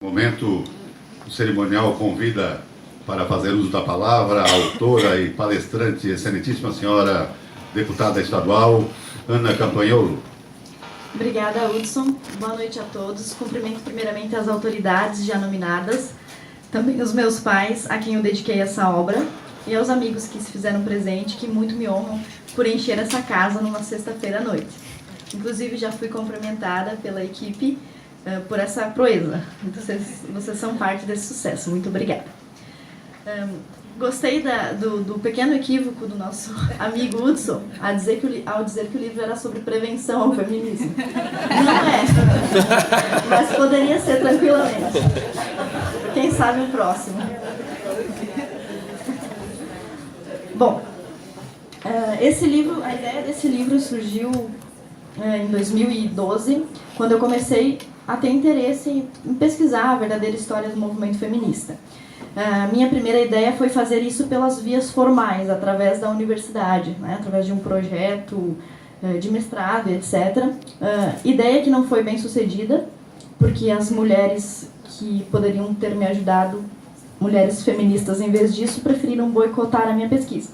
Momento, o cerimonial convida para fazer uso da palavra a autora e palestrante, excelentíssima senhora deputada estadual, Ana Campanholo. Obrigada, Hudson. Boa noite a todos. Cumprimento primeiramente as autoridades já nominadas, também os meus pais, a quem eu dediquei essa obra, e aos amigos que se fizeram presente, que muito me honram por encher essa casa numa sexta-feira à noite. Inclusive, já fui cumprimentada pela equipe por essa proeza. Vocês são parte desse sucesso. Muito obrigada. Gostei do pequeno equívoco do nosso amigo Hudson ao dizer que o livro era sobre prevenção ao feminismo. Não é, mas poderia ser tranquilamente. Quem sabe o próximo. Bom, esse livro, a ideia desse livro surgiu em 2012, quando eu comecei a ter interesse em pesquisar a verdadeira história do movimento feminista. Minha primeira ideia foi fazer isso pelas vias formais, através da universidade, né, através de um projeto de mestrado, etc. Ideia que não foi bem sucedida, porque as mulheres que poderiam ter me ajudado, mulheres feministas, em vez disso, preferiram boicotar a minha pesquisa.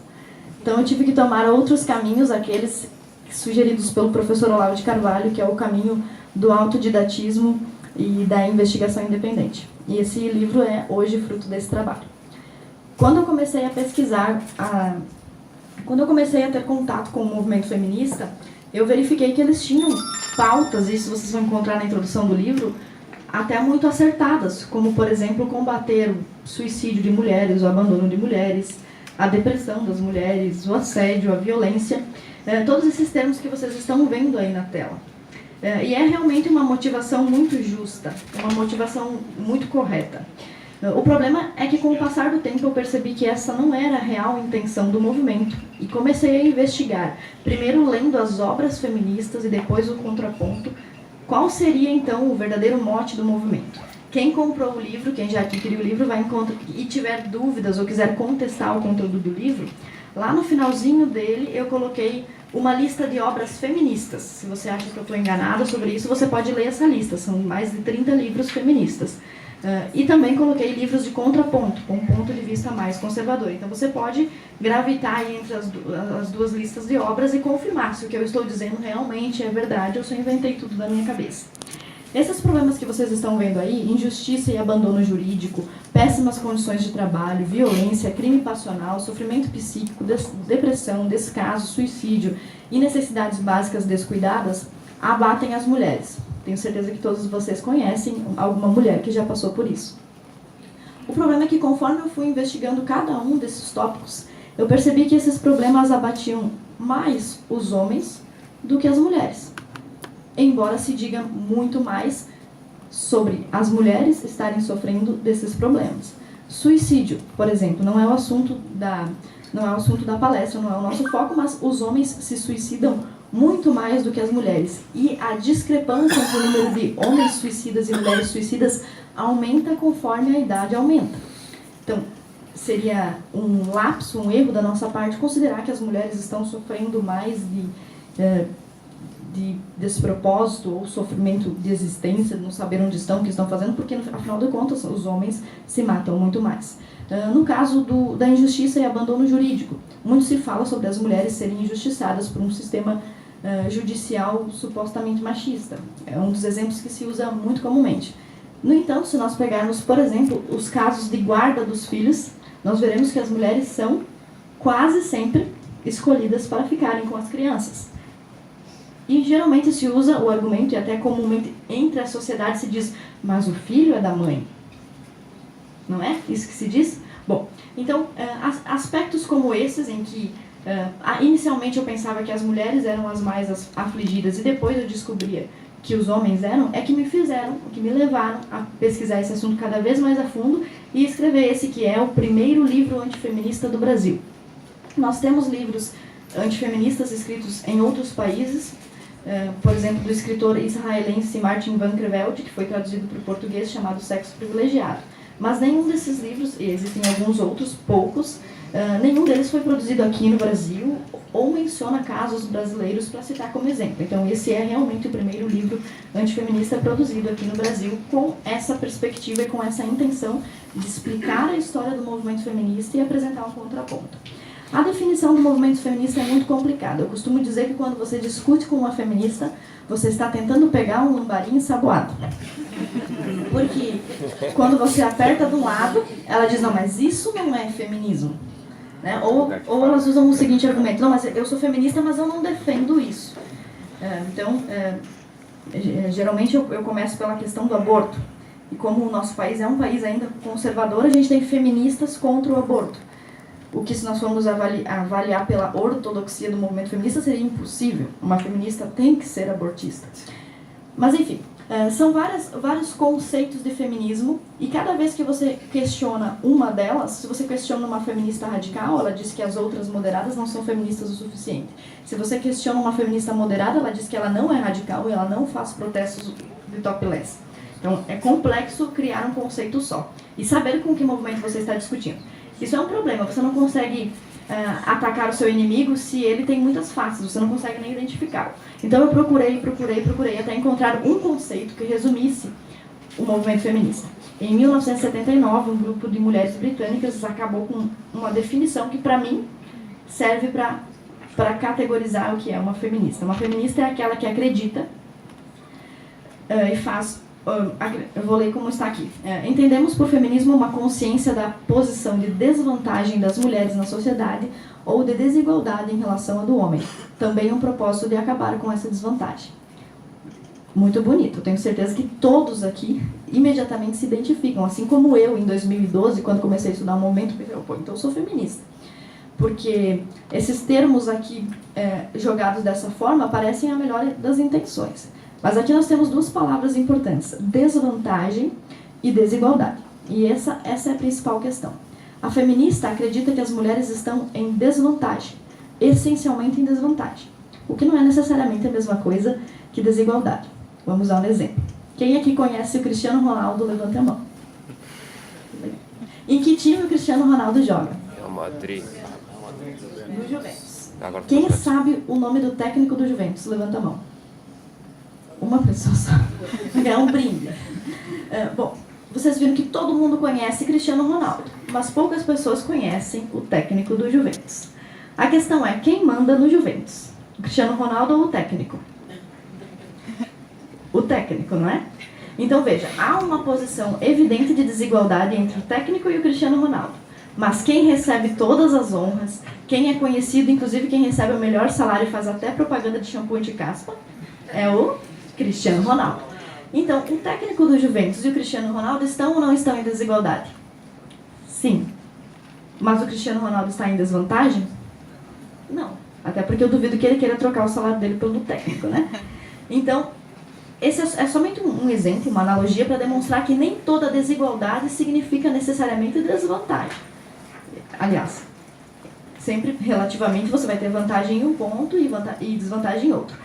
Então eu tive que tomar outros caminhos, aqueles sugeridos pelo professor Olavo de Carvalho, que é o caminho do autodidatismo e da investigação independente. E esse livro é hoje fruto desse trabalho. Quando eu comecei a pesquisar, quando eu comecei a ter contato com o movimento feminista, eu verifiquei que eles tinham pautas, isso vocês vão encontrar na introdução do livro, até muito acertadas, como, por exemplo, combater o suicídio de mulheres, o abandono de mulheres, a depressão das mulheres, o assédio, a violência, todos esses termos que vocês estão vendo aí na tela. E é realmente uma motivação muito justa, uma motivação muito correta. O problema é que, com o passar do tempo, eu percebi que essa não era a real intenção do movimento e comecei a investigar, primeiro lendo as obras feministas e depois o contraponto, qual seria então o verdadeiro mote do movimento. Quem comprou o livro, quem já adquiriu o livro, vai encontrar e tiver dúvidas ou quiser contestar o conteúdo do livro, lá no finalzinho dele eu coloquei uma lista de obras feministas. Se você acha que eu estou enganada sobre isso, você pode ler essa lista. São mais de 30 livros feministas. E também coloquei livros de contraponto, com um ponto de vista mais conservador. Então você pode gravitar aí entre as duas listas de obras e confirmar se o que eu estou dizendo realmente é verdade ou se eu inventei tudo da minha cabeça. Esses problemas que vocês estão vendo aí, injustiça e abandono jurídico, péssimas condições de trabalho, violência, crime passional, sofrimento psíquico, depressão, descaso, suicídio e necessidades básicas descuidadas, abatem as mulheres. Tenho certeza que todos vocês conhecem alguma mulher que já passou por isso. O problema é que, conforme eu fui investigando cada um desses tópicos, eu percebi que esses problemas abatiam mais os homens do que as mulheres. Embora se diga muito mais sobre as mulheres estarem sofrendo desses problemas. Suicídio, por exemplo, não é o assunto da palestra, não é o nosso foco, mas os homens se suicidam muito mais do que as mulheres. E a discrepância entre o número de homens suicidas e mulheres suicidas aumenta conforme a idade aumenta. Então, seria um lapso, um erro da nossa parte considerar que as mulheres estão sofrendo mais de despropósito ou sofrimento de existência, não saber onde estão, o que estão fazendo, porque, afinal de contas, os homens se matam muito mais. No caso da injustiça e abandono jurídico, muito se fala sobre as mulheres serem injustiçadas por um sistema judicial supostamente machista. É um dos exemplos que se usa muito comumente. No entanto, se nós pegarmos, por exemplo, os casos de guarda dos filhos, nós veremos que as mulheres são quase sempre escolhidas para ficarem com as crianças. E geralmente se usa o argumento, e até comumente entre a sociedade se diz, mas o filho é da mãe. Não é isso que se diz? Bom, então, aspectos como esses, em que inicialmente eu pensava que as mulheres eram as mais afligidas, e depois eu descobria que os homens eram, é que me levaram a pesquisar esse assunto cada vez mais a fundo e escrever esse que é o primeiro livro antifeminista do Brasil. Nós temos livros antifeministas escritos em outros países, por exemplo, do escritor israelense Martin Van Creveld, que foi traduzido para o português, chamado Sexo Privilegiado. Mas nenhum desses livros, e existem alguns outros, poucos, Nenhum deles foi produzido aqui no Brasil ou menciona casos brasileiros para citar como exemplo. Então, esse é realmente o primeiro livro antifeminista produzido aqui no Brasil com essa perspectiva e com essa intenção de explicar a história do movimento feminista e apresentar um contraponto. A definição do movimento feminista é muito complicada. Eu costumo dizer que quando você discute com uma feminista, você está tentando pegar um lambarim ensaboado. Porque quando você aperta de um lado, ela diz, não, mas isso não é feminismo. Né? Ou elas usam o seguinte argumento, não, mas eu sou feminista, mas eu não defendo isso. Geralmente eu começo pela questão do aborto. E como o nosso país é um país ainda conservador, a gente tem feministas contra o aborto. O que, se nós formos avaliar pela ortodoxia do movimento feminista, seria impossível. Uma feminista tem que ser abortista. Mas, enfim, são vários conceitos de feminismo, e cada vez que você questiona uma delas, se você questiona uma feminista radical, ela diz que as outras moderadas não são feministas o suficiente. Se você questiona uma feminista moderada, ela diz que ela não é radical e ela não faz protestos de topless. Então, é complexo criar um conceito só. E saber com que movimento você está discutindo. Isso é um problema, você não consegue atacar o seu inimigo se ele tem muitas faces, você não consegue nem identificá-lo. Então eu procurei até encontrar um conceito que resumisse o movimento feminista. Em 1979, um grupo de mulheres britânicas acabou com uma definição que, para mim, serve para categorizar o que é uma feminista. Uma feminista é aquela que acredita e faz... Eu vou ler como está aqui. Entendemos por feminismo uma consciência da posição de desvantagem das mulheres na sociedade ou de desigualdade em relação à do homem. Também um propósito de acabar com essa desvantagem. Muito bonito. Tenho certeza que todos aqui imediatamente se identificam. Assim como eu, em 2012, quando comecei a estudar o movimento, pensei, então eu sou feminista. Porque esses termos aqui jogados dessa forma parecem a melhor das intenções. Mas aqui nós temos duas palavras importantes, desvantagem e desigualdade. E essa é a principal questão. A feminista acredita que as mulheres estão em desvantagem, essencialmente em desvantagem, o que não é necessariamente a mesma coisa que desigualdade. Vamos dar um exemplo. Quem aqui conhece o Cristiano Ronaldo, levanta a mão. Em que time o Cristiano Ronaldo joga? Real Madrid. No Juventus. Quem sabe o nome do técnico do Juventus? Levanta a mão. Uma pessoa só. Vai ganhar um brinde. Bom, vocês viram que todo mundo conhece Cristiano Ronaldo, mas poucas pessoas conhecem o técnico do Juventus. A questão é, quem manda no Juventus? O Cristiano Ronaldo ou o técnico? O técnico, não é? Então, veja, há uma posição evidente de desigualdade entre o técnico e o Cristiano Ronaldo. Mas quem recebe todas as honras, quem é conhecido, inclusive quem recebe o melhor salário e faz até propaganda de shampoo de caspa, é o Cristiano Ronaldo. Então, o técnico do Juventus e o Cristiano Ronaldo estão ou não estão em desigualdade? Sim. Mas o Cristiano Ronaldo está em desvantagem? Não. Até porque eu duvido que ele queira trocar o salário dele pelo técnico, né? Então, esse é somente um exemplo, uma analogia para demonstrar que nem toda desigualdade significa necessariamente desvantagem. Aliás, sempre relativamente você vai ter vantagem em um ponto e desvantagem em outro.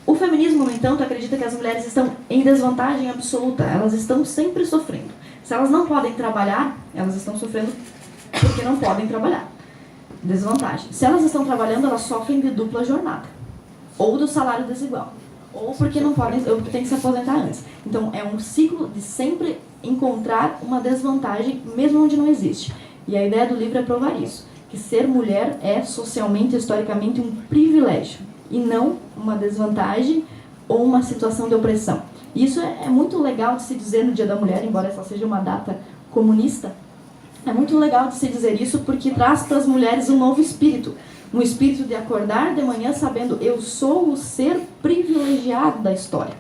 O feminismo, no entanto, acredita que as mulheres estão em desvantagem absoluta. Elas estão sempre sofrendo. Se elas não podem trabalhar, elas estão sofrendo porque não podem trabalhar. Desvantagem. Se elas estão trabalhando, elas sofrem de dupla jornada. Ou do salário desigual. Ou porque não podem, ou porque tem que se aposentar antes. Então, é um ciclo de sempre encontrar uma desvantagem, mesmo onde não existe. E a ideia do livro é provar isso. Que ser mulher é socialmente e historicamente um privilégio. E não uma desvantagem ou uma situação de opressão. Isso é muito legal de se dizer no Dia da Mulher, embora essa seja uma data comunista. É muito legal de se dizer isso porque traz para as mulheres um novo espírito. Um espírito de acordar de manhã sabendo eu sou o ser privilegiado da história.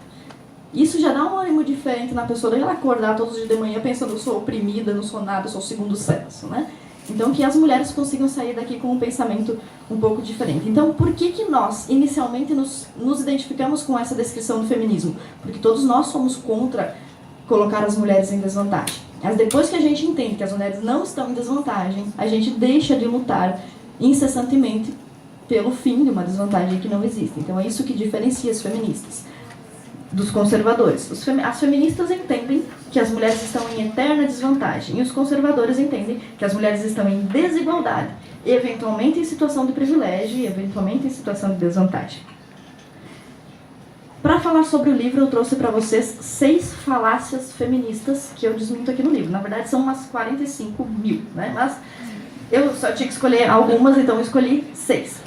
Isso já dá um ânimo diferente na pessoa dela acordar todos os dias de manhã pensando eu sou oprimida, não sou nada, eu sou o segundo sexo, né? Então, que as mulheres consigam sair daqui com um pensamento um pouco diferente. Então, por que nós, inicialmente, nos identificamos com essa descrição do feminismo? Porque todos nós somos contra colocar as mulheres em desvantagem. Mas depois que a gente entende que as mulheres não estão em desvantagem, a gente deixa de lutar incessantemente pelo fim de uma desvantagem que não existe. Então, é isso que diferencia as feministas. dos conservadores. As feministas entendem que as mulheres estão em eterna desvantagem e os conservadores entendem que as mulheres estão em desigualdade, eventualmente em situação de privilégio e eventualmente em situação de desvantagem. Para falar sobre o livro, eu trouxe para vocês 6 falácias feministas que eu desminto aqui no livro. Na verdade, são umas 45 mil, né? Mas eu só tinha que escolher algumas, então eu escolhi 6.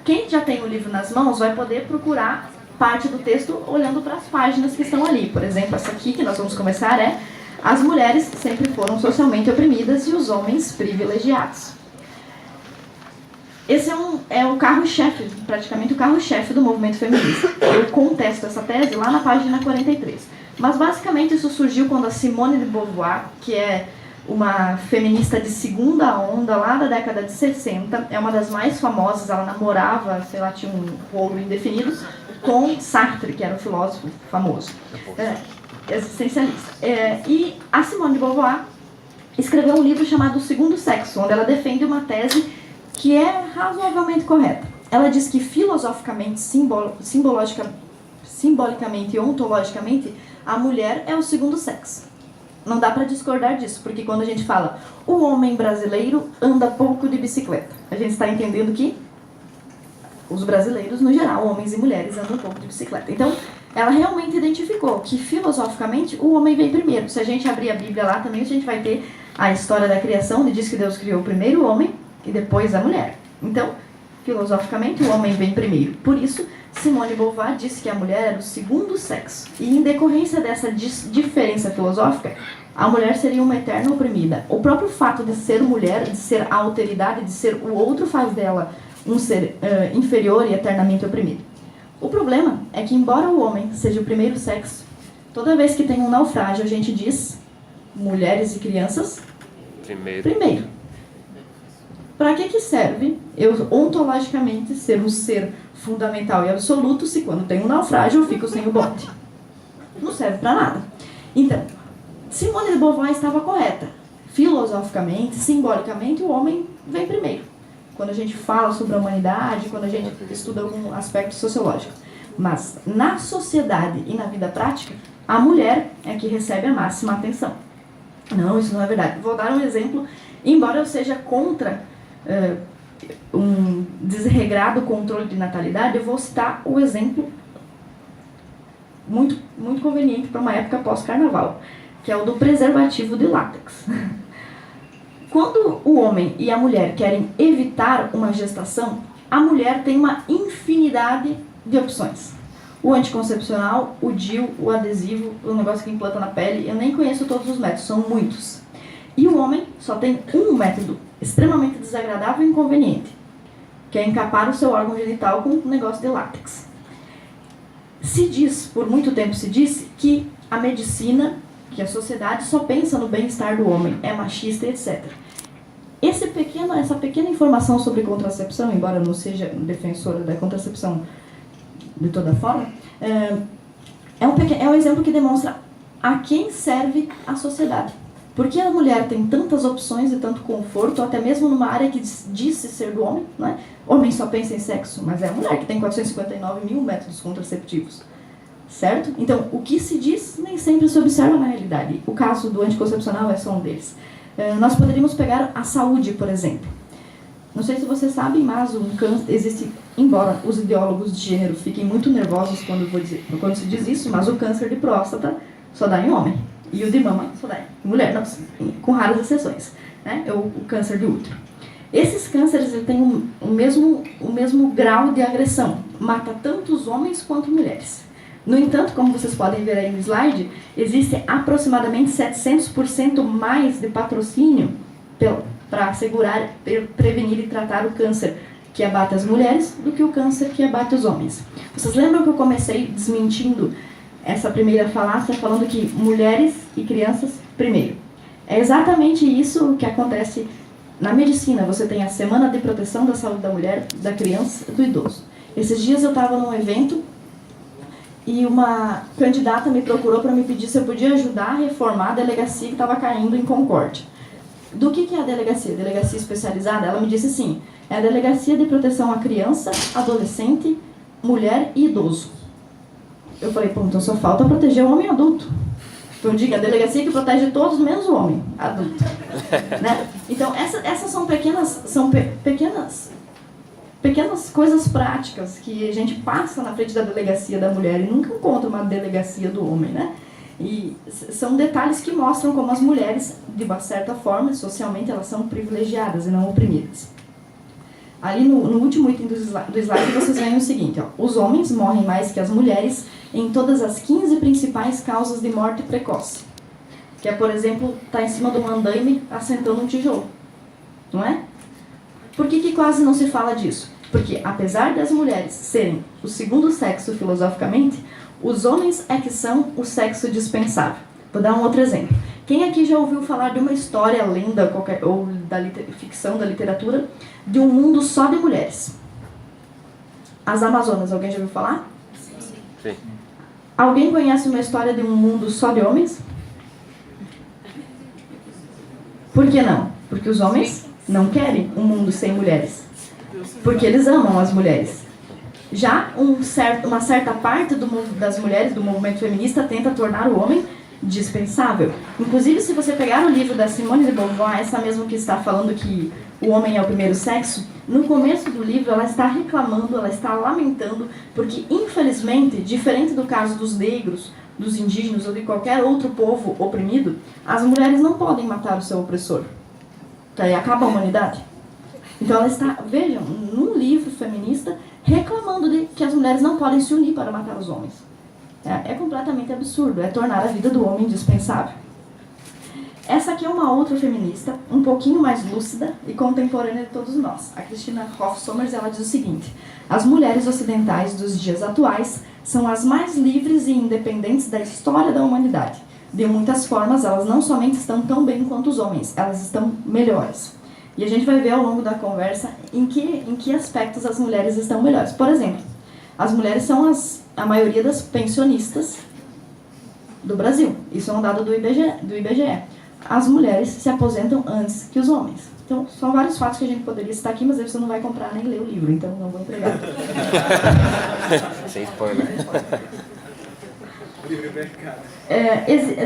Quem já tem o livro nas mãos vai poder procurar parte do texto olhando para as páginas que estão ali. Por exemplo, essa aqui que nós vamos começar é: as mulheres sempre foram socialmente oprimidas e os homens privilegiados. Esse é o carro-chefe, praticamente o carro-chefe do movimento feminista. Eu contesto essa tese lá na página 43. Mas basicamente isso surgiu quando a Simone de Beauvoir, que é uma feminista de segunda onda lá da década de 60, é uma das mais famosas, ela namorava, sei lá, tinha um rolo indefinido, com Sartre, que era um filósofo famoso, existencialista. E a Simone de Beauvoir escreveu um livro chamado O Segundo Sexo, onde ela defende uma tese que é razoavelmente correta. Ela diz que filosoficamente, simbolicamente e ontologicamente, a mulher é o segundo sexo. Não dá para discordar disso, porque quando a gente fala o homem brasileiro anda pouco de bicicleta, a gente está entendendo que os brasileiros, no geral, homens e mulheres, andam pouco de bicicleta. Então, ela realmente identificou que, filosoficamente, o homem vem primeiro. Se a gente abrir a Bíblia lá também, a gente vai ter a história da criação, onde diz que Deus criou primeiro o homem e depois a mulher. Então, filosoficamente, o homem vem primeiro. Por isso, Simone de Beauvoir disse que a mulher era o segundo sexo. E, em decorrência dessa diferença filosófica, a mulher seria uma eterna oprimida. O próprio fato de ser mulher, de ser a alteridade, de ser o outro, faz dela um ser inferior e eternamente oprimido. O problema é que, embora o homem seja o primeiro sexo, toda vez que tem um naufrágio, a gente diz mulheres e crianças primeiro. Para que serve eu ontologicamente ser um ser fundamental e absoluto se quando tem um naufrágio eu fico sem o bote? Não serve para nada. Então, Simone de Beauvoir estava correta. Filosoficamente, simbolicamente, o homem vem primeiro. Quando a gente fala sobre a humanidade, quando a gente estuda algum aspecto sociológico. Mas na sociedade e na vida prática, a mulher é que recebe a máxima atenção. Não, isso não é verdade. Vou dar um exemplo, embora eu seja contra um desregrado controle de natalidade, eu vou citar o exemplo muito, muito conveniente para uma época pós-carnaval, que é o do preservativo de látex. Quando o homem e a mulher querem evitar uma gestação, a mulher tem uma infinidade de opções. O anticoncepcional, o DIU, o adesivo, o negócio que implanta na pele, eu nem conheço todos os métodos, são muitos. E o homem só tem um método extremamente desagradável e inconveniente, que é encapar o seu órgão genital com um negócio de látex. Se diz, por muito tempo se disse, que a medicina, que a sociedade só pensa no bem-estar do homem, é machista, etc. Essa pequena informação sobre contracepção, embora eu não seja defensora da contracepção de toda forma, é um exemplo que demonstra a quem serve a sociedade. Porque a mulher tem tantas opções e tanto conforto, até mesmo numa área que disse ser do homem, né? Homem só pensa em sexo, mas é a mulher que tem 459 mil métodos contraceptivos. Certo? Então, o que se diz nem sempre se observa na realidade. O caso do anticoncepcional é só um deles. Nós poderíamos pegar a saúde, por exemplo. Não sei se vocês sabem, mas existe, embora os ideólogos de gênero fiquem muito nervosos quando se diz isso, mas o câncer de próstata só dá em homem. E o de mama só dá em mulher, não, com raras exceções. Né? O câncer de útero. Esses cânceres têm o mesmo grau de agressão. Mata tanto os homens quanto mulheres. No entanto, como vocês podem ver aí no slide, existe aproximadamente 700% mais de patrocínio para assegurar, prevenir e tratar o câncer que abate as mulheres do que o câncer que abate os homens. Vocês lembram que eu comecei desmentindo essa primeira falácia falando que mulheres e crianças primeiro? É exatamente isso que acontece na medicina. Você tem a Semana de Proteção da Saúde da Mulher, da Criança e do Idoso. Esses dias eu estava num evento e uma candidata me procurou para me pedir se eu podia ajudar a reformar a delegacia que estava caindo em Concórdia. Do que é a delegacia? Delegacia especializada? Ela me disse sim, é a Delegacia de Proteção à Criança, Adolescente, Mulher e Idoso. Eu falei, pô, então só falta proteger o homem adulto. Então eu digo, a delegacia que protege todos, menos o homem adulto. Né? Então essas são pequenas coisas práticas que a gente passa na frente da delegacia da mulher e nunca encontra uma delegacia do homem, né? E são detalhes que mostram como as mulheres, de uma certa forma, socialmente, elas são privilegiadas e não oprimidas. Ali no último item do slide vocês veem o seguinte, ó, os homens morrem mais que as mulheres em todas as 15 principais causas de morte precoce. Que é, por exemplo, estar em cima de um andaime assentando um tijolo. Não é? Por que quase não se fala disso? Porque, apesar das mulheres serem o segundo sexo filosoficamente, os homens é que são o sexo dispensável. Vou dar um outro exemplo. Quem aqui já ouviu falar de uma história, lenda ou da ficção, da literatura, de um mundo só de mulheres? As Amazonas, alguém já ouviu falar? Sim. Alguém conhece uma história de um mundo só de homens? Por que não? Porque os homens não querem um mundo sem mulheres. Porque eles amam as mulheres. Já uma certa parte do mundo das mulheres, do movimento feminista, tenta tornar o homem dispensável. Inclusive, se você pegar o livro da Simone de Beauvoir, essa mesma que está falando que o homem é o primeiro sexo, no começo do livro ela está reclamando, ela está lamentando, porque infelizmente, diferente do caso dos negros, dos indígenas ou de qualquer outro povo oprimido, as mulheres não podem matar o seu opressor. Daí acaba a humanidade. Então ela está, vejam, num livro feminista, reclamando de que as mulheres não podem se unir para matar os homens. É completamente absurdo, é tornar a vida do homem indispensável. Essa aqui é uma outra feminista, um pouquinho mais lúcida e contemporânea de todos nós. A Christina Hoff Sommers, ela diz o seguinte: as mulheres ocidentais dos dias atuais são as mais livres e independentes da história da humanidade. De muitas formas, elas não somente estão tão bem quanto os homens, elas estão melhores. E a gente vai ver ao longo da conversa em que aspectos as mulheres estão melhores. Por exemplo, as mulheres são a maioria das pensionistas do Brasil. Isso é um dado do IBGE. As mulheres se aposentam antes que os homens. Então, são vários fatos que a gente poderia citar aqui, mas aí você não vai comprar nem ler o livro, então não vou entregar. Sem spoiler.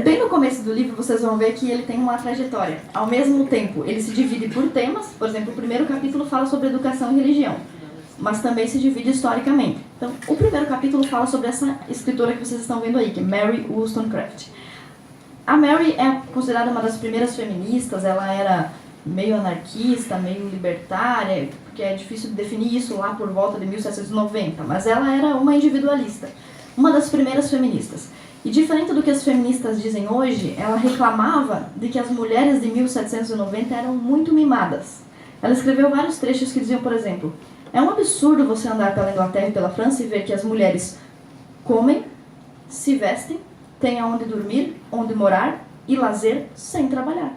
Bem no começo do livro, vocês vão ver que ele tem uma trajetória. Ao mesmo tempo, ele se divide por temas. Por exemplo, o primeiro capítulo fala sobre educação e religião, mas também se divide historicamente. Então, o primeiro capítulo fala sobre essa escritora que vocês estão vendo aí, que é Mary Wollstonecraft. A Mary é considerada uma das primeiras feministas. Ela era meio anarquista, meio libertária, porque é difícil de definir isso lá por volta de 1790, mas ela era uma individualista, uma das primeiras feministas. E diferente do que as feministas dizem hoje, ela reclamava de que as mulheres de 1790 eram muito mimadas. Ela escreveu vários trechos que diziam, por exemplo, é um absurdo você andar pela Inglaterra e pela França e ver que as mulheres comem, se vestem, têm aonde dormir, onde morar e lazer sem trabalhar.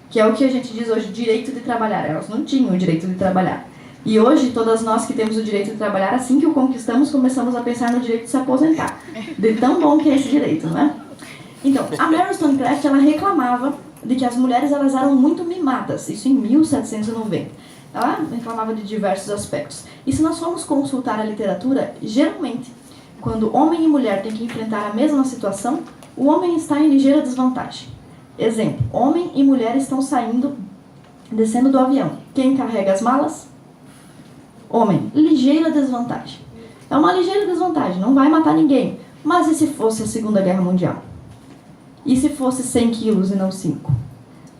Que é o que a gente diz hoje, direito de trabalhar. Elas não tinham o direito de trabalhar. E hoje, todas nós que temos o direito de trabalhar, assim que o conquistamos, começamos a pensar no direito de se aposentar. De tão bom que é esse direito, não é? Então, a Mary Wollstonecraft, ela reclamava de que as mulheres elas eram muito mimadas. Isso em 1790. Ela reclamava de diversos aspectos. E se nós formos consultar a literatura, geralmente, quando homem e mulher têm que enfrentar a mesma situação, o homem está em ligeira desvantagem. Exemplo, homem e mulher estão descendo do avião. Quem carrega as malas? Homem, ligeira desvantagem. É uma ligeira desvantagem, não vai matar ninguém. Mas e se fosse a Segunda Guerra Mundial? E se fosse 100 quilos e não 5?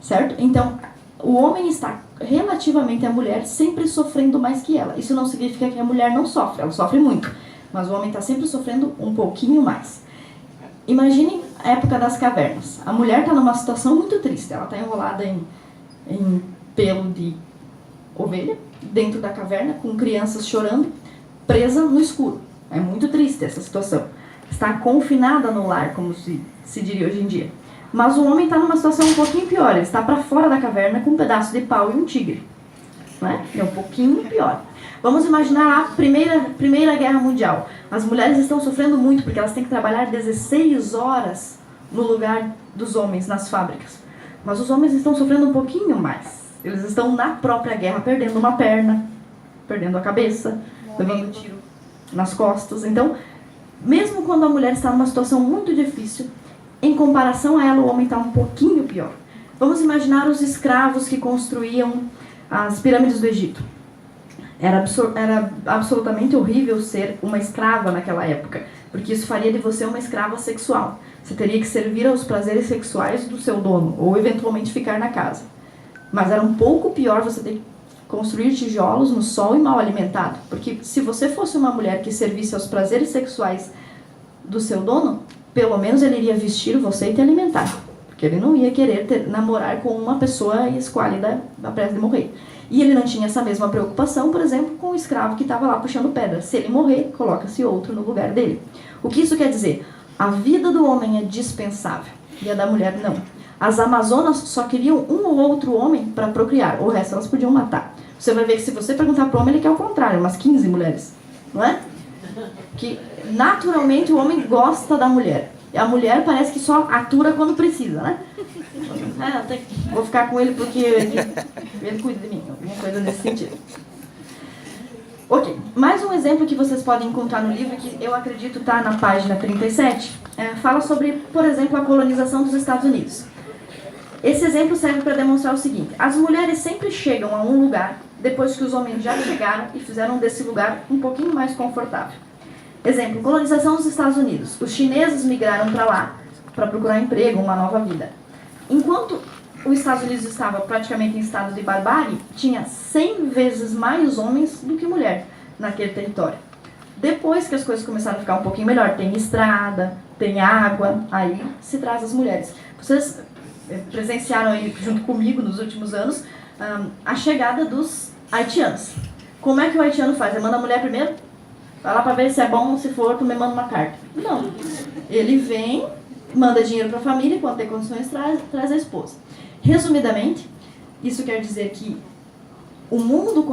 Certo? Então, o homem está, relativamente à mulher, sempre sofrendo mais que ela. Isso não significa que a mulher não sofre, ela sofre muito. Mas o homem está sempre sofrendo um pouquinho mais. Imaginem a época das cavernas. A mulher está numa situação muito triste. Ela está enrolada em pelo de ovelha, dentro da caverna, com crianças chorando, presa no escuro. É muito triste essa situação. Está confinada no lar, como se diria hoje em dia. Mas o homem está numa situação um pouquinho pior. Ele está para fora da caverna com um pedaço de pau e um tigre. Não é? É um pouquinho pior. Vamos imaginar a primeira Guerra Mundial. As mulheres estão sofrendo muito porque elas têm que trabalhar 16 horas no lugar dos homens nas fábricas. Mas os homens estão sofrendo um pouquinho mais. Eles estão na própria guerra perdendo uma perna, perdendo a cabeça, levando um tiro nas costas. Então, Mesmo quando a mulher está numa situação muito difícil, em comparação a ela, o homem está um pouquinho pior. Vamos imaginar os escravos que construíam as pirâmides do Egito. Era absolutamente horrível ser uma escrava naquela época, porque isso faria de você uma escrava sexual. Você teria que servir aos prazeres sexuais do seu dono, ou eventualmente ficar na casa. Mas era um pouco pior você ter que construir tijolos no sol e mal alimentado, porque se você fosse uma mulher que servisse aos prazeres sexuais do seu dono, pelo menos ele iria vestir você e te alimentar, porque ele não ia querer namorar com uma pessoa esquálida a prestes de morrer. E ele não tinha essa mesma preocupação, por exemplo, com o escravo que estava lá puxando pedra. Se ele morrer, coloca-se outro no lugar dele. O que isso quer dizer? A vida do homem é dispensável e a da mulher não. As Amazonas só queriam um ou outro homem para procriar, o resto elas podiam matar. Você vai ver que se você perguntar para o homem, ele quer o contrário, umas 15 mulheres, não é? Que naturalmente o homem gosta da mulher. E a mulher parece que só atura quando precisa, né? Vou ficar com ele porque ele cuida de mim, alguma coisa nesse sentido. Ok, mais um exemplo que vocês podem encontrar no livro, que eu acredito está na página 37, fala sobre, por exemplo, a colonização dos Estados Unidos. Esse exemplo serve para demonstrar o seguinte: as mulheres sempre chegam a um lugar depois que os homens já chegaram e fizeram desse lugar um pouquinho mais confortável. Exemplo, colonização dos Estados Unidos. Os chineses migraram para lá para procurar emprego, uma nova vida. Enquanto os Estados Unidos estava praticamente em estado de barbárie, tinha 100 vezes mais homens do que mulher naquele território. Depois que as coisas começaram a ficar um pouquinho melhor, tem estrada, tem água, aí se traz as mulheres. Vocês presenciaram aí junto comigo nos últimos anos a chegada dos haitianos. Como é que o haitiano faz? Ele manda a mulher primeiro? Vai lá para ver se é bom, se for, tu me manda uma carta. Não. Ele vem, manda dinheiro para a família e quando tem condições traz a esposa. Resumidamente, isso quer dizer que o mundo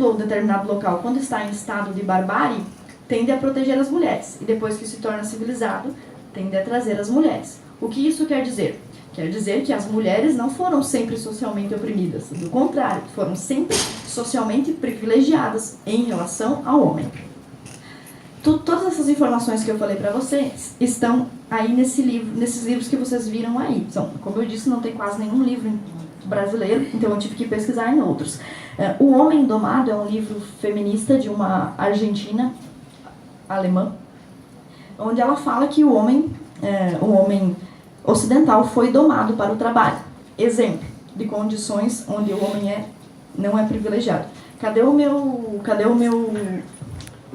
ou determinado local, quando está em estado de barbárie, tende a proteger as mulheres. E depois que se torna civilizado, tende a trazer as mulheres. O que isso quer dizer? Quer dizer que as mulheres não foram sempre socialmente oprimidas. Do contrário, foram sempre socialmente privilegiadas em relação ao homem. Todas essas informações que eu falei para vocês estão aí nesses livros que vocês viram aí. Como eu disse, não tem quase nenhum livro brasileiro, então eu tive que pesquisar em outros. O Homem Domado é um livro feminista de uma argentina alemã, onde ela fala que o homem ocidental foi domado para o trabalho. Exemplo de condições onde o homem não é privilegiado. Cadê o meu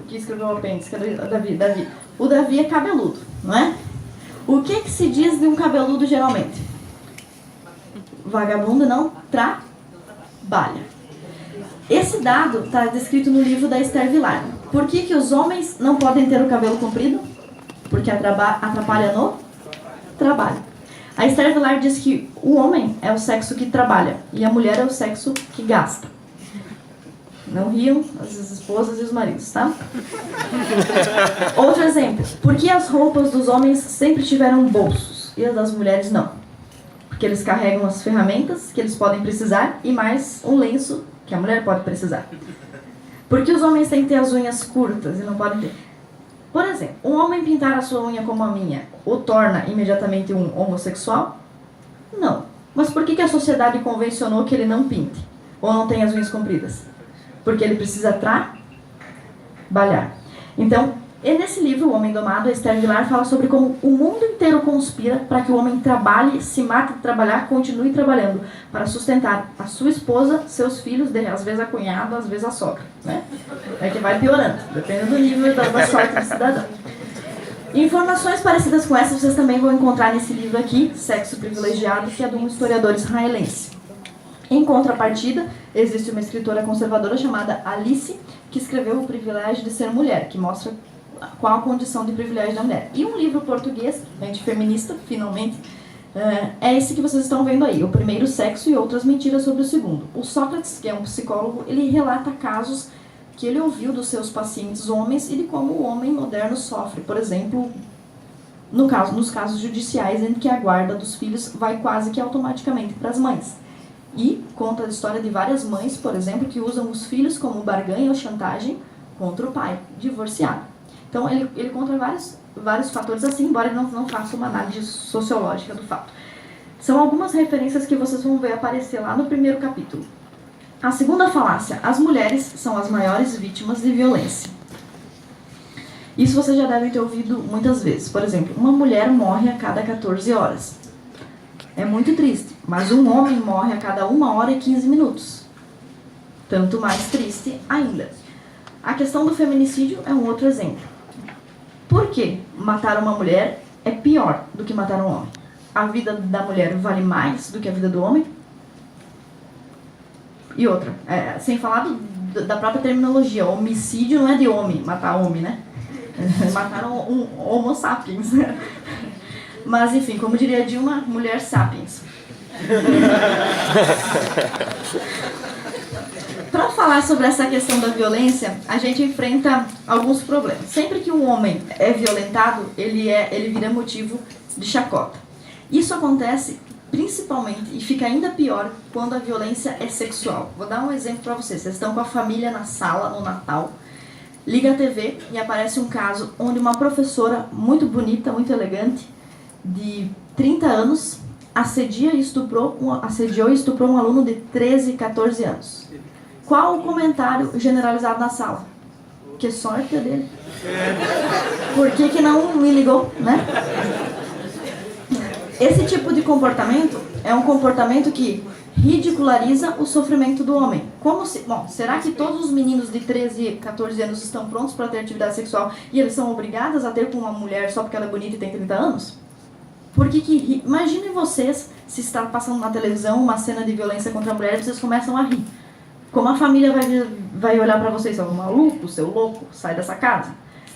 que escreveu o apêndice? Cadê o Davi? O Davi é cabeludo, não é? O que se diz de um cabeludo geralmente? Vagabundo não trabalha. Esse dado está descrito no livro da Esther Vilar. Por que os homens não podem ter o cabelo comprido? Porque atrapalha no trabalho. A Esther Vilar diz que o homem é o sexo que trabalha e a mulher é o sexo que gasta. Não riam as esposas e os maridos, tá? Outro exemplo. Por que as roupas dos homens sempre tiveram bolsos e as das mulheres não? Porque eles carregam as ferramentas que eles podem precisar e mais um lenço que a mulher pode precisar. Por que os homens têm que ter as unhas curtas e não podem ter? Por exemplo, um homem pintar a sua unha como a minha o torna imediatamente um homossexual? Não. Mas por que a sociedade convencionou que ele não pinte? Ou não tem as unhas compridas? Porque ele precisa trabalhar. Então, nesse livro, O Homem Domado, a Esther Vilar fala sobre como o mundo inteiro conspira para que o homem trabalhe, se mate de trabalhar, continue trabalhando, para sustentar a sua esposa, seus filhos, às vezes a cunhada, às vezes a sogra. Né? É que vai piorando, dependendo do nível da sorte do cidadão. Informações parecidas com essas vocês também vão encontrar nesse livro aqui, Sexo Privilegiado, que é de um historiador israelense. Em contrapartida, existe uma escritora conservadora chamada Alice, que escreveu O Privilégio de Ser Mulher, que mostra qual a condição de privilégio da mulher. E um livro português, antifeminista, finalmente, é esse que vocês estão vendo aí, O Primeiro Sexo e Outras Mentiras sobre o Segundo. O Sócrates, que é um psicólogo, ele relata casos que ele ouviu dos seus pacientes homens e de como o homem moderno sofre. Por exemplo, nos casos judiciais em que a guarda dos filhos vai quase que automaticamente para as mães. E conta a história de várias mães, por exemplo, que usam os filhos como barganha ou chantagem contra o pai, divorciado. Então, ele conta vários fatores assim, embora ele não faça uma análise sociológica do fato. São algumas referências que vocês vão ver aparecer lá no primeiro capítulo. A segunda falácia: as mulheres são as maiores vítimas de violência. Isso vocês já devem ter ouvido muitas vezes. Por exemplo, uma mulher morre a cada 14 horas. É muito triste, mas um homem morre a cada 1 hora e 15 minutos. Tanto mais triste ainda. A questão do feminicídio é um outro exemplo. Por que matar uma mulher é pior do que matar um homem? A vida da mulher vale mais do que a vida do homem? E outra, sem falar da própria terminologia, homicídio não é de homem, matar homem, né? Mataram um homo sapiens. Mas, enfim, como diria Dilma, mulher sapiens. Para falar sobre essa questão da violência, a gente enfrenta alguns problemas. Sempre que um homem é violentado, ele vira motivo de chacota. Isso acontece principalmente, e fica ainda pior, quando a violência é sexual. Vou dar um exemplo para vocês. Vocês estão com a família na sala, no Natal, liga a TV e aparece um caso onde uma professora muito bonita, muito elegante, de 30 anos, assediou e estuprou um aluno de 13, 14 anos. Qual o comentário generalizado na sala? Que sorte dele. Por que não me ligou, né? Esse tipo de comportamento é um comportamento que ridiculariza o sofrimento do homem. Será que todos os meninos de 13, 14 anos estão prontos para ter atividade sexual e eles são obrigados a ter com uma mulher só porque ela é bonita e tem 30 anos? Imaginem vocês, se está passando na televisão uma cena de violência contra a mulher e vocês começam a rir. Como a família vai olhar para vocês? Seu maluco, seu louco, sai dessa casa.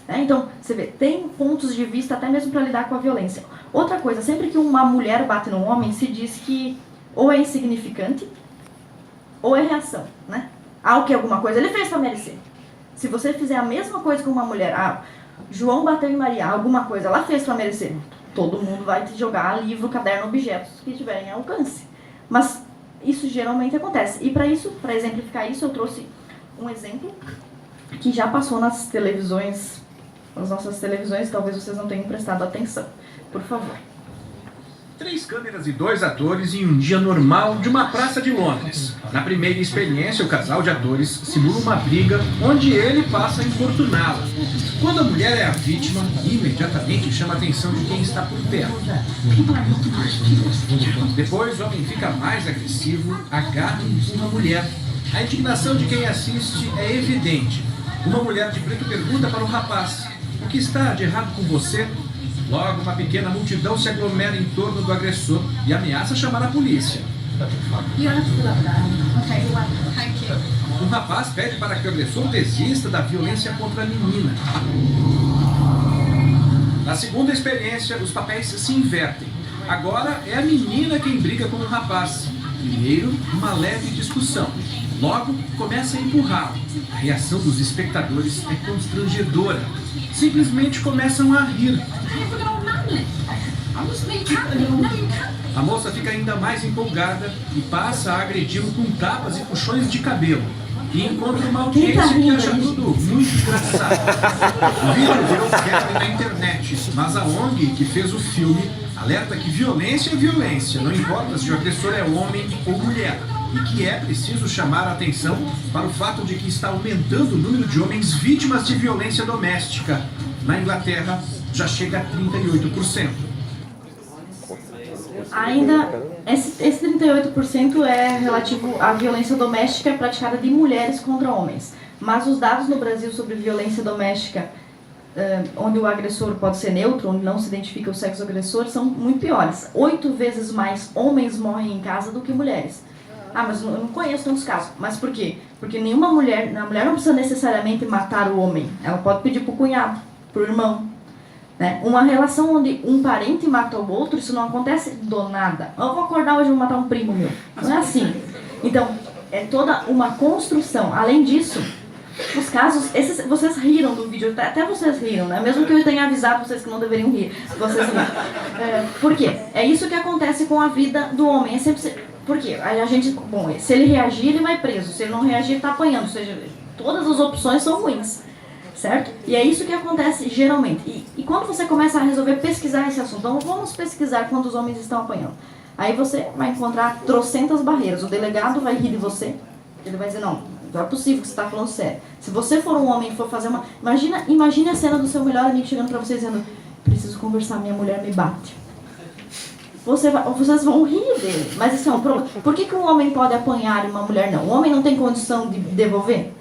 Então, você vê, tem pontos de vista até mesmo para lidar com a violência. Outra coisa, sempre que uma mulher bate num homem, se diz que ou é insignificante ou é reação, né? O que alguma coisa ele fez para merecer. Se você fizer a mesma coisa com uma mulher, João bateu em Maria, alguma coisa ela fez para merecer, todo mundo vai te jogar livro, caderno, objetos que tiverem alcance. Mas isso geralmente acontece. E para exemplificar isso, eu trouxe um exemplo que já passou nas televisões, nas nossas televisões, talvez vocês não tenham prestado atenção. Por favor. 3 câmeras e 2 atores em um dia normal de uma praça de Londres. Na primeira experiência, o casal de atores simula uma briga onde ele passa a importuná-la. Quando a mulher é a vítima, imediatamente chama a atenção de quem está por perto. Depois, o homem fica mais agressivo, agarra e empurra a mulher. A indignação de quem assiste é evidente. Uma mulher de preto pergunta para o rapaz: "O que está de errado com você?" Logo, uma pequena multidão se aglomera em torno do agressor e ameaça chamar a polícia. O rapaz pede para que o agressor desista da violência contra a menina. Na segunda experiência, os papéis se invertem. Agora é a menina quem briga com o rapaz. Primeiro, uma leve discussão. Logo, começa a empurrá-lo. A reação dos espectadores é constrangedora. Simplesmente começam a rir. A moça fica ainda mais empolgada e passa a agredi-lo com tapas e puxões de cabelo. E encontra uma audiência que acha tudo muito engraçado. O vídeo virou febre na internet, mas a ONG que fez o filme alerta que violência é violência, não importa se o agressor é homem ou mulher. E que é preciso chamar a atenção para o fato de que está aumentando o número de homens vítimas de violência doméstica. Na Inglaterra, já chega a 38%. Ainda, esse 38% é relativo à violência doméstica praticada de mulheres contra homens. Mas os dados no Brasil sobre violência doméstica, onde o agressor pode ser neutro, onde não se identifica o sexo agressor, são muito piores. 8 vezes mais homens morrem em casa do que mulheres. Mas eu não conheço tantos casos. Mas por quê? Porque a mulher não precisa necessariamente matar o homem. Ela pode pedir pro cunhado, pro irmão. Né? Uma relação onde um parente mata o outro, isso não acontece do nada. Eu vou acordar hoje e vou matar um primo meu. Não é assim. Então, é toda uma construção. Além disso, os casos... vocês riram do vídeo, até vocês riram, né? Mesmo que eu tenha avisado vocês que não deveriam rir. Vocês riram. Por quê? É isso que acontece com a vida do homem. É sempre... Por quê? A gente, se ele reagir, ele vai preso. Se ele não reagir, ele está apanhando. Ou seja, todas as opções são ruins. certo? E é isso que acontece geralmente. E quando você começa a resolver pesquisar esse assunto, então vamos pesquisar quando os homens estão apanhando. Aí você vai encontrar trocentas barreiras. O delegado vai rir de você, ele vai dizer, não é possível que você está falando sério. Se você for um homem e for fazer uma... Imagine a cena do seu melhor amigo chegando para você dizendo, preciso conversar, minha mulher me bate. Vocês vão rir dele. Mas isso é um problema. Por que um homem pode apanhar e uma mulher não? O homem não tem condição de devolver?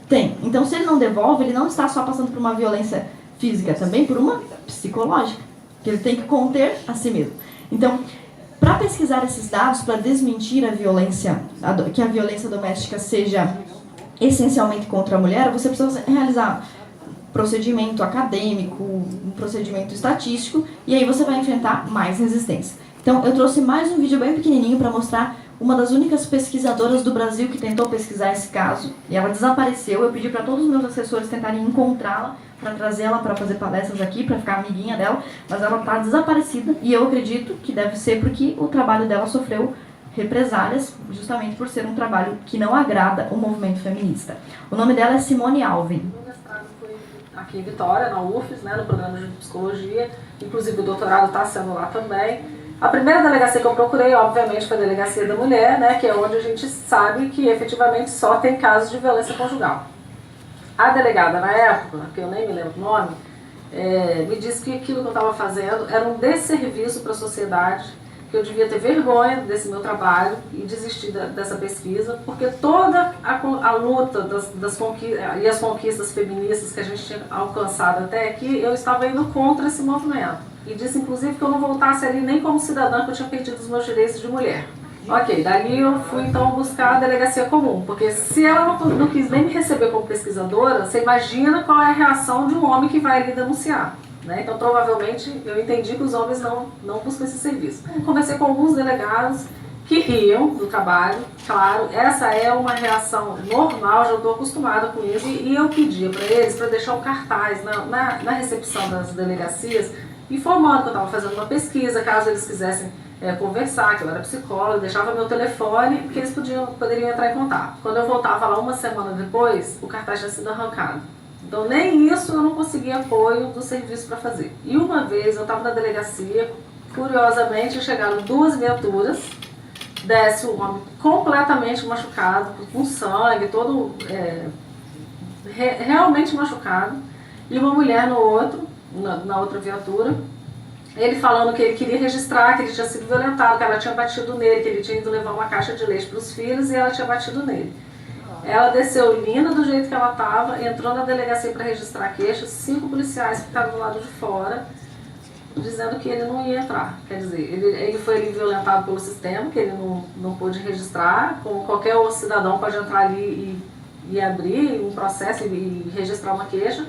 Tem. Então, se ele não devolve, ele não está só passando por uma violência física, também por uma psicológica, que ele tem que conter a si mesmo. Então, para pesquisar esses dados, para desmentir a violência, que a violência doméstica seja essencialmente contra a mulher, você precisa realizar procedimento acadêmico, um procedimento estatístico, e aí você vai enfrentar mais resistência. Então, eu trouxe mais um vídeo bem pequenininho para mostrar uma das únicas pesquisadoras do Brasil que tentou pesquisar esse caso, e ela desapareceu. Eu pedi para todos os meus assessores tentarem encontrá-la, para trazê-la para fazer palestras aqui, para ficar amiguinha dela, mas ela está desaparecida, e eu acredito que deve ser porque o trabalho dela sofreu represálias, justamente por ser um trabalho que não agrada o movimento feminista. O nome dela é Simone Alvim. Aqui em Vitória, na UFES, né, no programa de psicologia, inclusive o doutorado está sendo lá também. A primeira delegacia que eu procurei, obviamente, foi a Delegacia da Mulher, né, que é onde a gente sabe que efetivamente só tem casos de violência conjugal. A delegada, na época, que eu nem me lembro o nome, me disse que aquilo que eu estava fazendo era um desserviço para a sociedade, que eu devia ter vergonha desse meu trabalho e desistir dessa pesquisa, porque toda a luta das conquistas, e as conquistas feministas que a gente tinha alcançado até aqui, eu estava indo contra esse movimento. E disse, inclusive, que eu não voltasse ali nem como cidadã, que eu tinha perdido os meus direitos de mulher. Ok, dali eu fui então buscar a delegacia comum, porque se ela não quis nem me receber como pesquisadora, você imagina qual é a reação de um homem que vai ali denunciar. Né? Então, provavelmente, eu entendi que os homens não buscam esse serviço. Conversei com alguns delegados que riam do trabalho, claro, essa é uma reação normal, já estou acostumada com isso, e eu pedia para eles para deixar um cartaz na recepção das delegacias, informando que eu estava fazendo uma pesquisa, caso eles quisessem conversar, que eu era psicóloga, deixava meu telefone, que eles poderiam entrar em contato. Quando eu voltava lá uma semana depois, o cartaz tinha sido arrancado. Então, nem isso eu não conseguia apoio do serviço para fazer. E uma vez eu estava na delegacia, curiosamente chegaram 2 viaturas, desce um homem completamente machucado, com sangue, todo realmente machucado, e uma mulher no outro, na outra viatura, ele falando que ele queria registrar, que ele tinha sido violentado, que ela tinha batido nele, que ele tinha ido levar uma caixa de leite para os filhos e ela tinha batido nele. Ela desceu linda do jeito que ela estava, entrou na delegacia para registrar a queixa, 5 policiais ficaram do lado de fora, dizendo que ele não ia entrar. Quer dizer, ele foi violentado pelo sistema, que ele não pôde registrar, como qualquer outro cidadão pode entrar ali e abrir um processo e registrar uma queixa.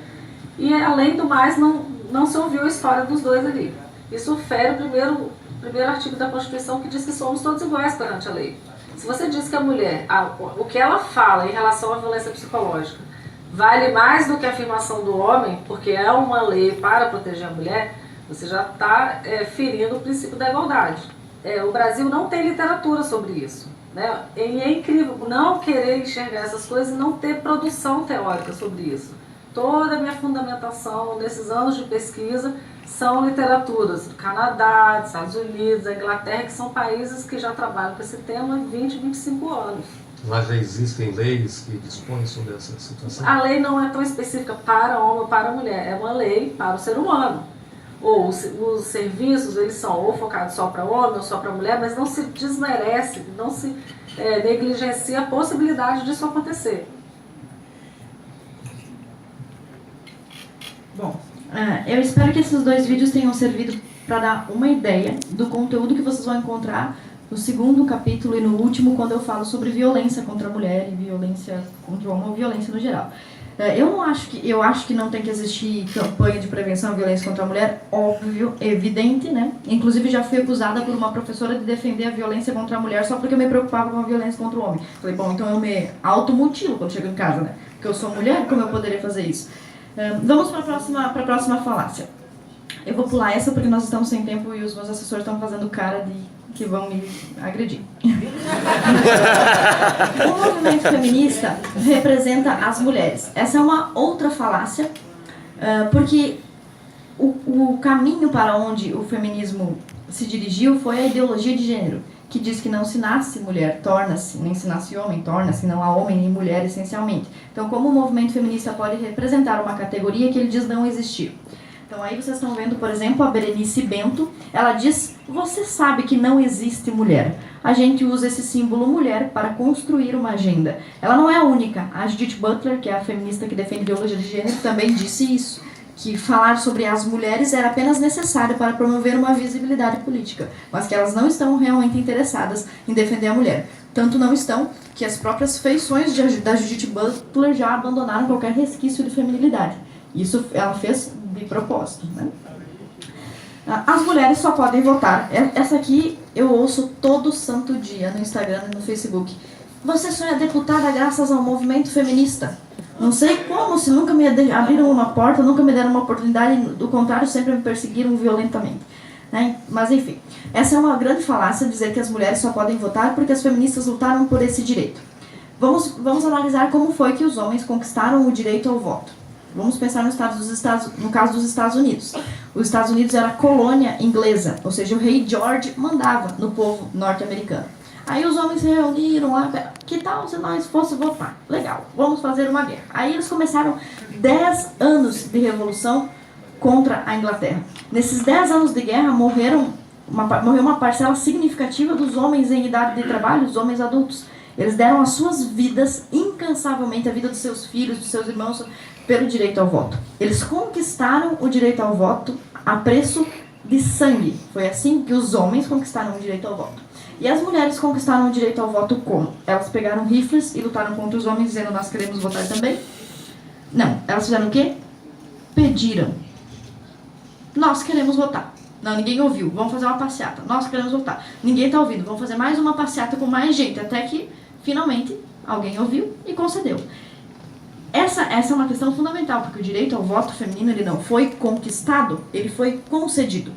E, além do mais, não se ouviu a história dos dois ali. Isso fere o primeiro artigo da Constituição, que diz que somos todos iguais perante a lei. Se você diz que a mulher, o que ela fala em relação à violência psicológica, vale mais do que a afirmação do homem, porque é uma lei para proteger a mulher, você já está ferindo o princípio da igualdade. O Brasil não tem literatura sobre isso. Né? E é incrível não querer enxergar essas coisas e não ter produção teórica sobre isso. Toda a minha fundamentação nesses anos de pesquisa são literaturas do Canadá, dos Estados Unidos, da Inglaterra, que são países que já trabalham com esse tema há 20, 25 anos. Mas já existem leis que dispõem sobre essa situação? A lei não é tão específica para homem ou para mulher, é uma lei para o ser humano. Ou os serviços, eles são ou focados só para homem ou só para mulher, mas não se desmerece, não se negligencia a possibilidade disso acontecer. Bom, eu espero que esses 2 vídeos tenham servido para dar uma ideia do conteúdo que vocês vão encontrar no 2º capítulo e no último, quando eu falo sobre violência contra a mulher e violência contra o homem ou violência no geral. Eu acho que não tem que existir campanha de prevenção à violência contra a mulher, óbvio, evidente, né? Inclusive já fui acusada por uma professora de defender a violência contra a mulher só porque eu me preocupava com a violência contra o homem. Falei, bom, então eu me automutilo quando chego em casa, né? Porque eu sou mulher, como eu poderia fazer isso? Vamos para a próxima falácia. Eu vou pular essa porque nós estamos sem tempo e os meus assessores estão fazendo cara de que vão me agredir. O movimento feminista representa as mulheres. Essa é uma outra falácia, porque o caminho para onde o feminismo se dirigiu foi a ideologia de gênero, que diz que não se nasce mulher, torna-se, nem se nasce homem, torna-se, não há homem nem mulher essencialmente. Então, como o movimento feminista pode representar uma categoria que ele diz não existir? Então, aí vocês estão vendo, por exemplo, a Berenice Bento, ela diz, você sabe que não existe mulher. A gente usa esse símbolo mulher para construir uma agenda. Ela não é a única. A Judith Butler, que é a feminista que defende ideologia de gênero, também disse isso, que falar sobre as mulheres era apenas necessário para promover uma visibilidade política, mas que elas não estão realmente interessadas em defender a mulher. Tanto não estão que as próprias feições da Judith Butler já abandonaram qualquer resquício de feminilidade. Isso ela fez de propósito, né? As mulheres só podem votar. Essa aqui eu ouço todo santo dia no Instagram e no Facebook. Você só é deputada graças ao movimento feminista. Não sei como, se nunca me abriram uma porta, nunca me deram uma oportunidade, do contrário, sempre me perseguiram violentamente. Né? Mas enfim, essa é uma grande falácia, dizer que as mulheres só podem votar porque as feministas lutaram por esse direito. Vamos analisar como foi que os homens conquistaram o direito ao voto. Vamos pensar no caso dos Estados Unidos. Os Estados Unidos era colônia inglesa, ou seja, o rei George mandava no povo norte-americano. Aí os homens se reuniram lá, que tal se nós fosse votar? Legal, vamos fazer uma guerra. Aí eles começaram 10 anos de revolução contra a Inglaterra. Nesses 10 anos de guerra morreu uma parcela significativa dos homens em idade de trabalho, dos homens adultos. Eles deram as suas vidas incansavelmente, a vida dos seus filhos, dos seus irmãos, pelo direito ao voto. Eles conquistaram o direito ao voto a preço de sangue. Foi assim que os homens conquistaram o direito ao voto. E as mulheres conquistaram o direito ao voto como? Elas pegaram rifles e lutaram contra os homens dizendo nós queremos votar também? Não. Elas fizeram o quê? Pediram. Nós queremos votar. Não, ninguém ouviu. Vamos fazer uma passeata. Nós queremos votar. Ninguém está ouvindo. Vamos fazer mais uma passeata com mais gente. Até que, finalmente, alguém ouviu e concedeu. Essa é uma questão fundamental, porque o direito ao voto feminino ele não foi conquistado, ele foi concedido.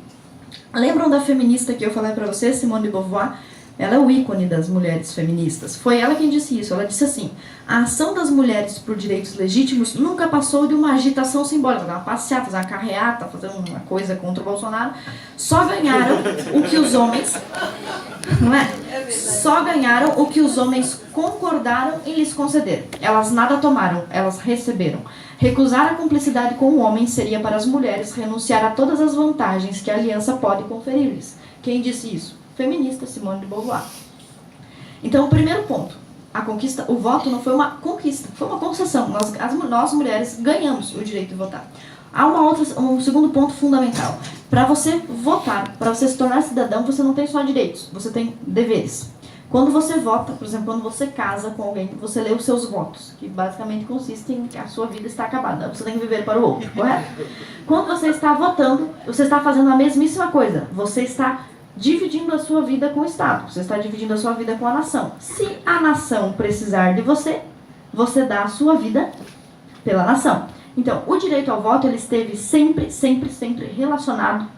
Lembram da feminista que eu falei para vocês, Simone de Beauvoir? Ela é o ícone das mulheres feministas. Foi ela quem disse isso. Ela disse assim, a ação das mulheres por direitos legítimos nunca passou de uma agitação simbólica, uma passeata, fazer uma carreata, fazer uma coisa contra o Bolsonaro. Só ganharam o que os homens... Não é? Só ganharam o que os homens concordaram em lhes conceder. Elas nada tomaram, elas receberam. Recusar a cumplicidade com o homem seria para as mulheres renunciar a todas as vantagens que a aliança pode conferir-lhes. Quem disse isso? Feminista Simone de Beauvoir. Então, o primeiro ponto, a conquista, o voto não foi uma conquista, foi uma concessão. Nós mulheres ganhamos o direito de votar. Há um segundo ponto fundamental. Para você votar, para você se tornar cidadão, você não tem só direitos, você tem deveres. Quando você vota, por exemplo, quando você casa com alguém, você lê os seus votos, que basicamente consistem em que a sua vida está acabada, você tem que viver para o outro, correto? Quando você está votando, você está fazendo a mesmíssima coisa, você está dividindo a sua vida com o Estado, você está dividindo a sua vida com a nação. Se a nação precisar de você, você dá a sua vida pela nação. Então, o direito ao voto, ele esteve sempre relacionado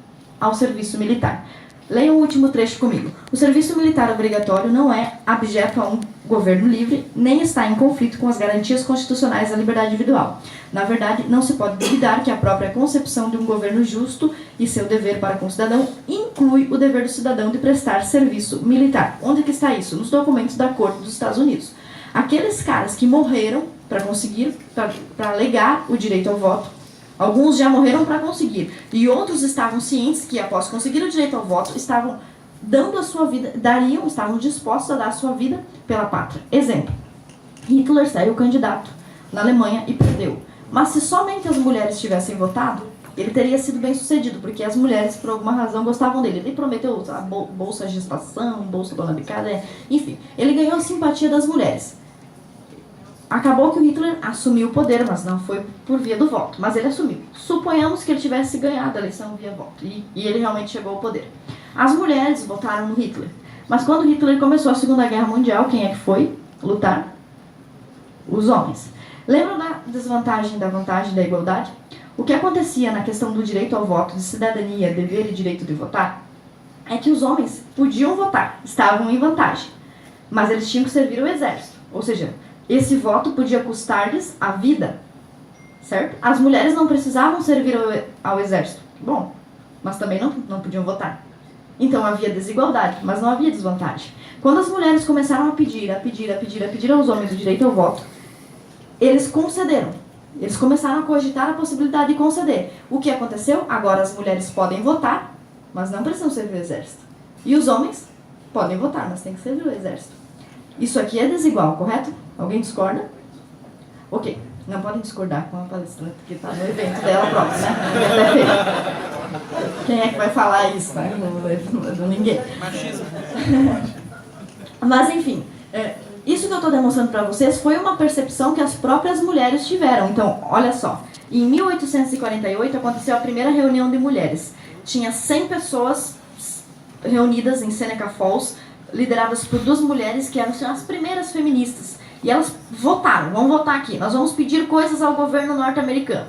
ao serviço militar. Leiam o último trecho comigo. O serviço militar obrigatório não é abjeto a um governo livre, nem está em conflito com as garantias constitucionais da liberdade individual. Na verdade, não se pode duvidar que a própria concepção de um governo justo e seu dever para com o cidadão inclui o dever do cidadão de prestar serviço militar. Onde que está isso? Nos documentos da Corte dos Estados Unidos. Aqueles caras que morreram para conseguir, para alegar o direito ao voto, alguns já morreram para conseguir, e outros estavam cientes que, após conseguir o direito ao voto, estavam dando a sua vida, estavam dispostos a dar a sua vida pela pátria. Exemplo, Hitler saiu candidato na Alemanha e perdeu. Mas se somente as mulheres tivessem votado, ele teria sido bem sucedido, porque as mulheres, por alguma razão, gostavam dele. Ele prometeu a bolsa gestação, bolsa dona de casa, enfim. Ele ganhou a simpatia das mulheres. Acabou que o Hitler assumiu o poder, mas não foi por via do voto, mas ele assumiu. Suponhamos que ele tivesse ganhado a eleição via voto, e ele realmente chegou ao poder. As mulheres votaram no Hitler, mas quando Hitler começou a Segunda Guerra Mundial, quem é que foi lutar? Os homens. Lembram da desvantagem, da vantagem, da igualdade? O que acontecia na questão do direito ao voto, de cidadania, dever e direito de votar? é que os homens podiam votar, estavam em vantagem, mas eles tinham que servir ao exército. Ou seja, esse voto podia custar-lhes a vida, certo? As mulheres não precisavam servir ao exército, bom, mas também não podiam votar. Então havia desigualdade, mas não havia desvantagem. Quando as mulheres começaram a pedir aos homens o direito ao voto, eles concederam. Eles começaram a cogitar a possibilidade de conceder. O que aconteceu? Agora as mulheres podem votar, mas não precisam servir ao exército. E os homens podem votar, mas têm que servir ao exército. Isso aqui é desigual, correto? Alguém discorda? Ok, não podem discordar com a palestrante, porque está no evento dela própria, né? É feio. Quem é que vai falar isso, né? Não ninguém. Machismo. Mas, enfim, isso que eu estou demonstrando para vocês foi uma percepção que as próprias mulheres tiveram. Então, olha só. Em 1848 aconteceu a primeira reunião de mulheres. Tinha 100 pessoas reunidas em Seneca Falls, lideradas por 2 mulheres que eram as primeiras feministas. E elas votaram, vamos votar aqui, nós vamos pedir coisas ao governo norte-americano.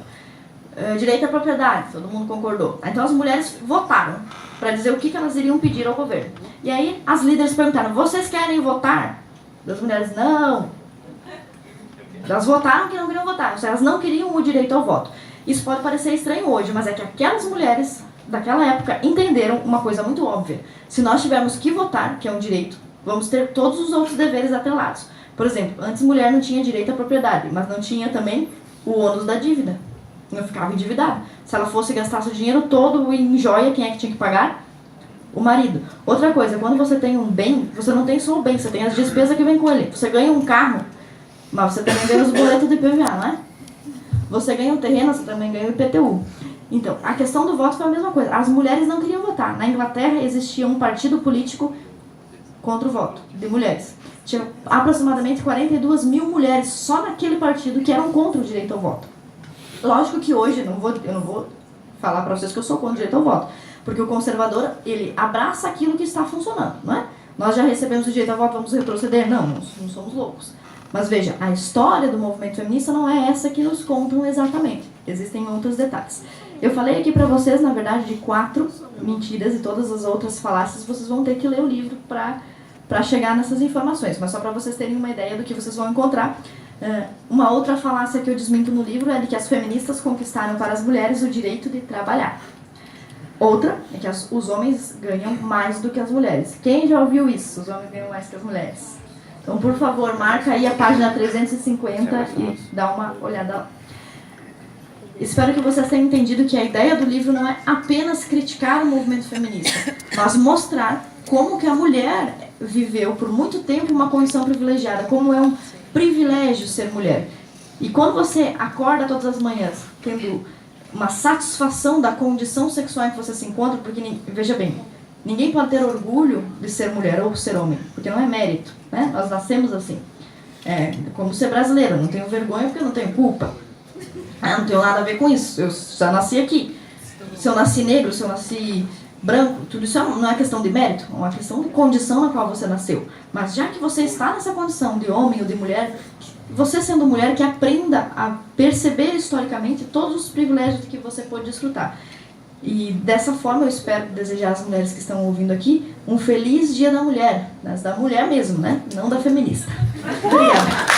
Direito à propriedade, todo mundo concordou. Então as mulheres votaram para dizer o que elas iriam pedir ao governo. E aí as líderes perguntaram, vocês querem votar? As mulheres, não. Elas votaram que não queriam votar, elas não queriam o direito ao voto. Isso pode parecer estranho hoje, mas é que aquelas mulheres daquela época entenderam uma coisa muito óbvia. Se nós tivermos que votar, que é um direito, vamos ter todos os outros deveres atrelados. Por exemplo, antes mulher não tinha direito à propriedade, mas não tinha também o ônus da dívida. Não ficava endividada. Se ela fosse gastar seu dinheiro todo em joia, quem é que tinha que pagar? O marido. Outra coisa, quando você tem um bem, você não tem só o bem, você tem as despesas que vem com ele. Você ganha um carro, mas você também ganha os boletos de IPVA, não é? Você ganha um terreno, você também ganha o IPTU. Então, a questão do voto foi a mesma coisa. As mulheres não queriam votar. Na Inglaterra existia um partido político contra o voto de mulheres. Tinha aproximadamente 42 mil mulheres só naquele partido que eram contra o direito ao voto. Lógico que hoje eu não vou falar para vocês que eu sou contra o direito ao voto, porque o conservador, ele abraça aquilo que está funcionando, não é? Nós já recebemos o direito ao voto, vamos retroceder? Não somos loucos. Mas veja, a história do movimento feminista não é essa que nos contam exatamente. Existem outros detalhes. Eu falei aqui para vocês, na verdade, de 4 mentiras e todas as outras falácias. Vocês vão ter que ler o livro para chegar nessas informações. Mas só para vocês terem uma ideia do que vocês vão encontrar. Uma outra falácia que eu desminto no livro é de que as feministas conquistaram para as mulheres o direito de trabalhar. Outra é que os homens ganham mais do que as mulheres. Quem já ouviu isso? Os homens ganham mais que as mulheres. Então, por favor, marca aí a página 350 e dá uma olhada lá. Espero que vocês tenham entendido que a ideia do livro não é apenas criticar o movimento feminista, mas mostrar como que a mulher viveu por muito tempo uma condição privilegiada, como é um privilégio ser mulher. E quando você acorda todas as manhãs tendo uma satisfação da condição sexual em que você se encontra, porque, veja bem, ninguém pode ter orgulho de ser mulher ou ser homem, porque não é mérito, né? Nós nascemos assim. Como ser brasileiro, não tenho vergonha porque eu não tenho culpa. Não tenho nada a ver com isso, eu já nasci aqui. Se eu nasci negro, se eu nasci branco, tudo isso não é questão de mérito, é uma questão de condição na qual você nasceu. Mas já que você está nessa condição de homem ou de mulher, você sendo mulher, que aprenda a perceber historicamente todos os privilégios que você pode desfrutar. E dessa forma eu espero desejar às mulheres que estão ouvindo aqui um feliz Dia da Mulher, mas da mulher mesmo, né? Não da feminista. Obrigada.